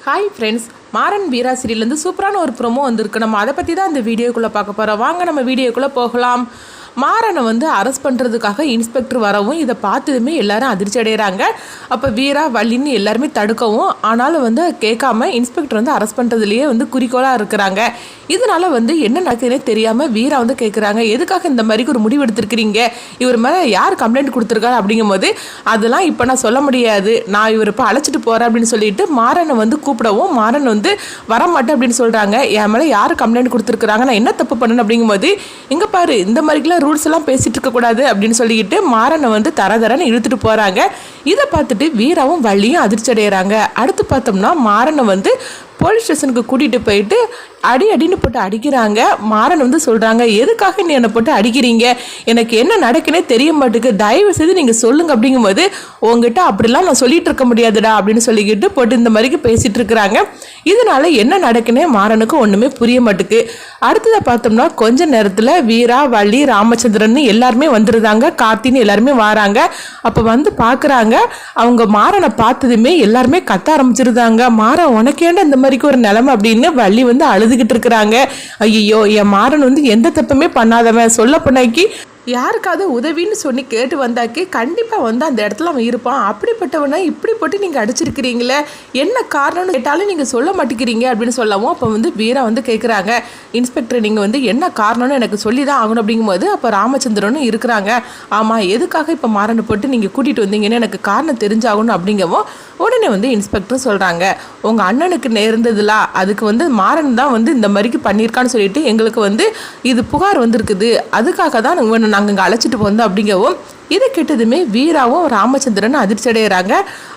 Hi friends, Maran வீரா சீரியல்லேருந்து சூப்பரான ஒரு promo வந்திருக்கு. நம்ம அதை பற்றி தான் இந்த வீடியோக்குள்ளே பார்க்க போகிறோம். வாங்க நம்ம வீடியோக்குள்ளே போகலாம். மாறனை அரெஸ்ட் பண்ணுறதுக்காக இன்ஸ்பெக்டர் வரவும் இதை பார்த்ததுமே எல்லாரும் அதிர்ச்சி அடைகிறாங்க. அப்போ வீரா வள்ளின்னு எல்லாருமே தடுக்கவும், ஆனாலும் கேட்காம இன்ஸ்பெக்டர் அரெஸ்ட் பண்ணுறதுலேயே குறிக்கோளாக இருக்கிறாங்க. இதனால் என்ன நடக்குதுன்னே தெரியாமல் வீரா கேட்குறாங்க, எதுக்காக இந்த மாதிரி ஒரு முடிவு எடுத்துருக்கிறீங்க, இவர் மேலே யார் கம்ப்ளைண்ட் கொடுத்துருக்காரு அப்படிங்கும்போது, அதெல்லாம் இப்போ நான் சொல்ல முடியாது, நான் இவர் இப்போ அழைச்சிட்டு போகிறேன் அப்படின்னு சொல்லிட்டு மாறனை கூப்பிடவும் மாறன் வரமாட்டேன் அப்படின்னு சொல்கிறாங்க. என் மேலே யார் கம்ப்ளைண்ட் கொடுத்துருக்குறாங்க, நான் என்ன தப்பு பண்ணேன் அப்படிங்கும்போது, இங்கே பாரு இந்த மாதிரிலாம் ரூல்ஸ் எல்லாம் பேசிட்டு இருக்கக்கூடாது அப்படின்னு சொல்லிக்கிட்டு மாறனை தரன்னு இழுத்துட்டு போகிறாங்க. இதை பார்த்துட்டு வீராவும் வள்ளியும் அதிர்ச்சி அடைகிறாங்க. அடுத்து பார்த்தோம்னா மாறனை போலீஸ் ஸ்டேஷனுக்கு கூட்டிகிட்டு போயிட்டு அடின்னு போட்டு அடிக்கிறாங்க. மாறன் சொல்கிறாங்க, எதுக்காக நீ என்னை போட்டு அடிக்கிறீங்க, எனக்கு என்ன நடக்குன்னே தெரிய மாட்டேங்குது, தயவு செய்து நீங்கள் சொல்லுங்கள் அப்படிங்கும்போது, உங்ககிட்ட அப்படிலாம் நான் சொல்லிட்டு இருக்க முடியாதுடா அப்படின்னு சொல்லிக்கிட்டு போட்டு இந்த மாதிரிக்கு பேசிகிட்டு இருக்கிறாங்க. இதனால என்ன நடக்குன்னே மாறனுக்கு ஒன்றுமே புரிய மாட்டேங்குது. அடுத்ததை பார்த்தோம்னா கொஞ்ச நேரத்தில் வீரா வள்ளி ராமச்சந்திரன் எல்லாருமே வந்துருந்தாங்க. கார்த்தின்னு எல்லாருமே வராங்க. அப்போ பார்க்குறாங்க, அவங்க மாறனை பார்த்ததுமே எல்லாருமே கத்த ஆரம்பிச்சிருந்தாங்க. மாறன் உனக்கேண்ட இந்த மாதிரிக்கு ஒரு நிலைமை அப்படின்னு வள்ளி அழுதுகிட்டு இருக்கிறாங்க. ஐயோ, என் மாறன் எந்த தப்புமே பண்ணாதவன், சொல்ல பண்ணாக்கி யாருக்காவது உதவின்னு சொல்லி கேட்டு வந்தாக்கி கண்டிப்பாக அந்த இடத்துல அவன் இருப்பான். அப்படிப்பட்டவனை இப்படி போட்டு நீங்கள் அடிச்சிருக்கிறீங்களே, என்ன காரணம்னு கேட்டாலும் நீங்கள் சொல்ல மாட்டேங்கிறீங்க அப்படின்னு சொல்லவும், அப்போ வீரா கேட்குறாங்க, இன்ஸ்பெக்டர் நீங்கள் என்ன காரணம்னு எனக்கு சொல்லி தான் ஆகணும் அப்படிங்கும்போது, அப்போ ராமச்சந்திரனும் இருக்கிறாங்க. ஆமாம், எதுக்காக இப்போ மாறனை போட்டு நீங்கள் கூட்டிகிட்டு வந்தீங்கன்னு எனக்கு காரணம் தெரிஞ்சாகணும் அப்படிங்கவும் உடனே இன்ஸ்பெக்டரும் சொல்கிறாங்க, உங்கள் அண்ணனுக்கு நேர்ந்ததுல அதுக்கு மாறன் தான் இந்த மாதிரிக்கு பண்ணியிருக்கான்னு சொல்லிட்டு எங்களுக்கு இது புகார் வந்திருக்குது, அதுக்காக தான் நாங்கள் இங்கே அழைச்சிட்டு வந்தோம் அப்படிங்கவும். இதை கேட்டதுமே வீராவும் ராமச்சந்திரன் அதிர்ச்சி அடைகிறாங்க.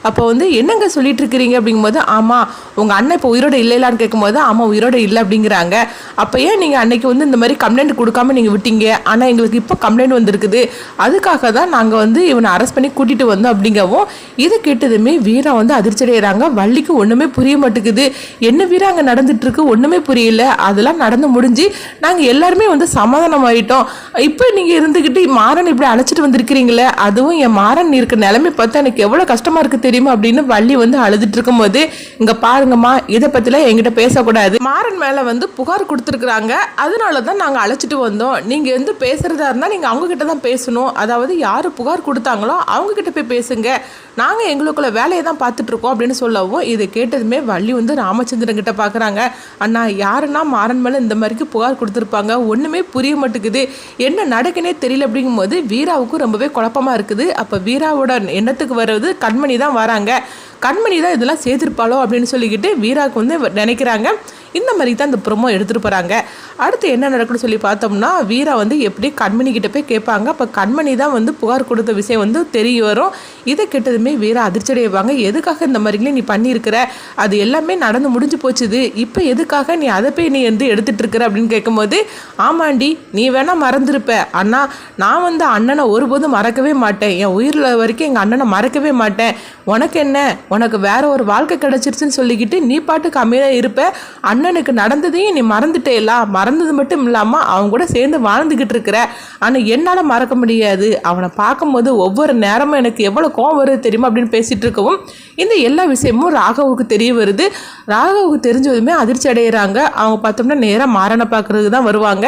அப்போ என்னங்க சொல்லிட்டு இருக்கிறீங்க அப்படிங்கும்போது, ஆமாம் உங்கள் அண்ணன் இப்போ உயிரோடு இல்லைலான்னு கேட்கும்போது, ஆமாம் உயிரோடு இல்லை அப்படிங்கிறாங்க. அப்போ ஏன் நீங்கள் அன்னைக்கு இந்த மாதிரி கம்ப்ளைண்ட் கொடுக்காம நீங்கள் விட்டீங்க, ஆனால் எங்களுக்கு இப்போ கம்ப்ளைண்ட் வந்திருக்குது, அதுக்காக தான் நாங்கள் இவனை அரெஸ்ட் பண்ணி கூட்டிகிட்டு வந்தோம் அப்படிங்கவும். இதை கேட்டதுமே வீரா அதிர்ச்சி அடைகிறாங்க. வள்ளிக்கு ஒன்றுமே புரிய மாட்டேங்குது, என்ன வீரா அங்கே நடந்துட்டு இருக்கு ஒன்றுமே புரியல, அதெல்லாம் நடந்து முடிஞ்சு நாங்கள் எல்லாருமே சமாதானம் ஆகிட்டோம், இப்போ நீங்கள் இருந்துக்கிட்டு மாறன் இப்படி அழைச்சிட்டு வந்திருக்கிறீங்க, அதுவும் என் மாறன் இருக்க நிலைமை பார்த்தா எனக்கு எவ்வளவு கஷ்டமா இருக்கு தெரியுமா அப்படின்னு வள்ளி அழுதுட்டு இருக்கும் போது, இங்க பாருங்கம்மா, இதை பத்திலாம் என்கிட்ட பேசக்கூடாது, மாறன் மேல புகார் கொடுத்துருக்காங்க, அதனாலதான் நாங்க அழைச்சிட்டு வந்தோம், நீங்க பேசுறதா இருந்தா நீங்க அவங்க கிட்ட தான் பேசணும், அதாவது யாரு புகார் கொடுத்தாங்களோ அவங்க கிட்ட போய் பேசுங்க, நாங்க எங்களுக்குள்ள வேலையை தான் பார்த்துட்டு இருக்கோம் அப்படின்னு சொல்லவும். இதை கேட்டதுமே வள்ளி ராமச்சந்திரன் கிட்ட பாக்குறாங்க, அண்ணா யாருன்னா மாறன் மேல இந்த மாதிரிக்கு புகார் கொடுத்துருப்பாங்க, ஒண்ணுமே புரிய மாட்டேங்குது, என்ன நடக்குன்னே தெரியல அப்படிங்கும் போது வீராவுக்கும் ரொம்பவே குழப்பமா இருக்குது. அப்ப வீராவோட எண்ணத்துக்கு வர்றது கண்மணி தான் வராங்க. கண்மணி தான் இதெல்லாம் சேர்த்திருப்பாளோ அப்படின்னு சொல்லிக்கிட்டு வீராவுக்கு நினைக்கிறாங்க. இந்த மாதிரி தான் இந்த ப்ரோமோ எடுத்துகிட்டு போகிறாங்க. அடுத்து என்ன நடக்குன்னு சொல்லி பார்த்தோம்னா, வீரா எப்படி கண்மணி கிட்ட போய் கேட்பாங்க. அப்போ கண்மணி தான் புகார் கொடுத்த விஷயம் தெரிய வரும். இதை கேட்டதுமே வீரா அதிர்ச்சி அடைவாங்க. எதுக்காக இந்த மாதிரிங்களே நீ பண்ணியிருக்கிற, அது எல்லாமே நடந்து முடிஞ்சு போச்சுது, இப்போ எதுக்காக நீ அதை போய் நீ எடுத்துகிட்டு இருக்கிற அப்படின்னு கேட்கும்போது, ஆமாண்டி நீ வேணா மறந்துருப்ப, அண்ணா நான் அண்ணனை ஒருபோதும் மறக்கவே மாட்டேன், என் உயிரில் வரைக்கும் எங்கள் அண்ணனை மறக்கவே மாட்டேன், உனக்கு என்ன, உனக்கு வேற ஒரு வாழ்க்கை கிடைச்சிருச்சுன்னு சொல்லிக்கிட்டு நீ பாட்டுக்கு அமைதியாக இருப்ப, அண்ணனுக்கு நடந்ததையும் நீ மறந்துட்டேலா, மறந்தது மட்டும் இல்லாமல் அவங்க கூட சேர்ந்து வாழ்ந்துக்கிட்டு இருக்கிற, ஆனால் என்னால் மறக்க முடியாது, அவனை பார்க்கும்போது ஒவ்வொரு நேரமும் எனக்கு எவ்வளோ கோவம் வருது தெரியுமா அப்படின்னு பேசிகிட்டு இருக்கவும். இந்த எல்லா விஷயமும் ராகவுக்கு தெரிய வருது. ராகவுக்கு தெரிஞ்சதுமே அதிர்ச்சி அடைகிறாங்க. அவங்க பார்த்தோம்னா நேராக மாறனை பார்க்குறதுக்கு தான் வருவாங்க.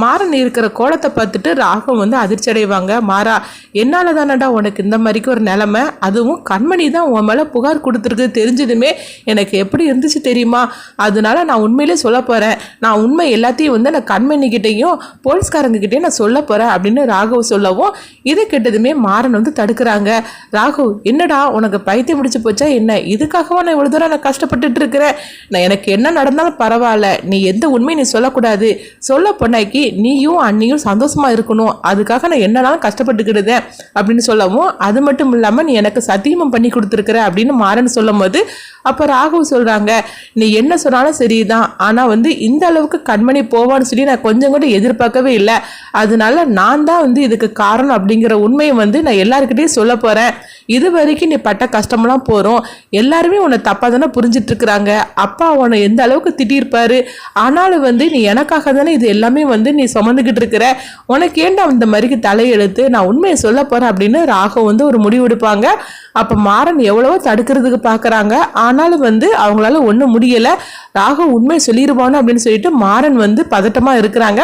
மாறன் இருக்கிற கோலத்தை பார்த்துட்டு ராகவ் அதிர்ச்சி அடைவாங்க. மாறா, என்னால் தானடா உனக்கு இந்த மாதிரிக்கு ஒரு நிலைமை, அதுவும் கண்மணி தான் உன் மேலே புகார் கொடுத்துருக்கு தெரிஞ்சதுமே எனக்கு எப்படி இருந்துச்சு தெரியுமா, அதனால நான் உண்மையிலே சொல்ல போகிறேன், நான் உண்மை எல்லாத்தையும் நான் கண்மணிக்கிட்டையும் போலீஸ்காரங்கக்கிட்டையும் நான் சொல்ல போகிறேன் அப்படின்னு ராகவ் சொல்லவும். இதை கேட்டதுமே மாறன் தடுக்கிறாங்க. ராகவ், என்னடா உனக்கு பைத்தியம் முடிச்சு போச்சா என்ன, இதுக்காகவா நான் இவ்வளோ தூரம் நான் கஷ்டப்பட்டுட்டு இருக்கிறேன், நான் எனக்கு என்ன நடந்தாலும் பரவாயில்ல, நீ எந்த உண்மையை நீ சொல்லக்கூடாது, சொல்ல பொண்ணாக்கி நீயும் அண்ணியும் சந்தோஷமா இருக்கணும், அதுக்காக நான் என்னன்னாலும் கஷ்டப்பட்டுக்கிடுதேன் அப்படின்னு சொல்லவும். அது மட்டும் இல்லாமல் நீ எனக்கு சத்தியமும் பண்ணி கொடுத்துருக்குற அப்படின்னு மாறன் சொல்லும் போது, அப்போ ராகவ் சொல்கிறாங்க, நீ என்ன சொன்னாலும் சரி தான். ஆனால் வந்து இந்த அளவுக்கு கண்மணி போவான்னு சொல்லி நான் கொஞ்சம் கூட எதிர்பார்க்கவே இல்லை. அதனால நான் தான் வந்து இதுக்கு காரணம் அப்படிங்கிற உண்மையை வந்து நான் எல்லாருக்கிட்டையும் சொல்ல போகிறேன். இது வரைக்கும் நீ பட்ட கஷ்டமெல்லாம் போகிறோம், எல்லாருமே உன்னை தப்பாக தானே புரிஞ்சிட்டு இருக்கிறாங்க. அப்பா உன்னை எந்த அளவுக்கு திட்டியிருப்பாரு, ஆனாலும் வந்து நீ எனக்காக தானே இது எல்லாமே வந்து நீ சுமந்துக்கிட்டு இருக்கிற, உனக்கு ஏண்டா இந்த மாதிரிக்கு தலையெழுத்து, நான் உண்மையை சொல்ல போகிறேன் அப்படின்னு ராகவ் வந்து ஒரு முடிவு எடுப்பாங்க. அப்போ மாறன் எவ்வளவோ தடுக்கிறதுக்கு பார்க்குறாங்க, ஆனாலும் வந்து அவங்களால ஒன்றும் முடியலை. ராகவ் உண்மையை சொல்லிடுவானு அப்படின்னு சொல்லிட்டு மாறன் வந்து பதட்டமாக இருக்கிறாங்க.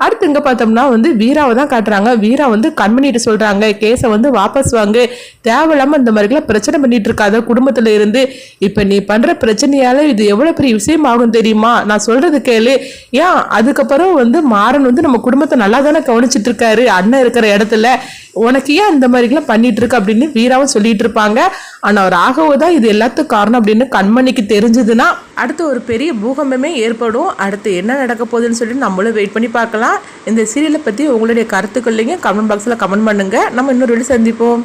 அடுத்து இங்கே பார்த்தோம்னா வந்து வீராவை தான் காட்டுறாங்க. வீரா வந்து கண்மணிட்டு சொல்கிறாங்க, கேஸை வந்து வாபஸ் வாங்கு, தேவையில்லாமல் இந்த மாதிரிலாம் பிரச்சனை பண்ணிட்டு இருக்காத குடும்பத்தில் இருந்து. இப்போ நீ பண்ணுற பிரச்சனையால் இது எவ்வளோ பெரிய விஷயம் ஆகும் தெரியுமா, நான் சொல்கிறது கேளு. ஏன் அதுக்கப்புறம் வந்து மாறன் வந்து நம்ம குடும்பத்தை நல்லா தானே கவனிச்சிட்டு இருக்காரு அண்ணன் இருக்கிற இடத்துல, உனக்கு ஏன் இந்த மாதிரிலாம் பண்ணிட்டு இருக்கு அப்படின்னு வீராவும் சொல்லிட்டு இருப்பாங்க. ஆனால் ராகவ தான் இது எல்லாத்துக்கும் காரணம் அப்படின்னு கண்மணிக்கு தெரிஞ்சதுன்னா அடுத்து ஒரு பெரிய பூகம்பமே ஏற்படும். அடுத்து என்ன நடக்க போகுதுன்னு சொல்லி நம்மளும் வெயிட் பண்ணி பார்க்கலாம். இந்த சீரியலை பற்றி உங்களுடைய கருத்துக்கள்லையும் கமெண்ட் பாக்ஸில் கமெண்ட் பண்ணுங்கள். நம்ம இன்னொரு வீடியோ சந்திப்போம்.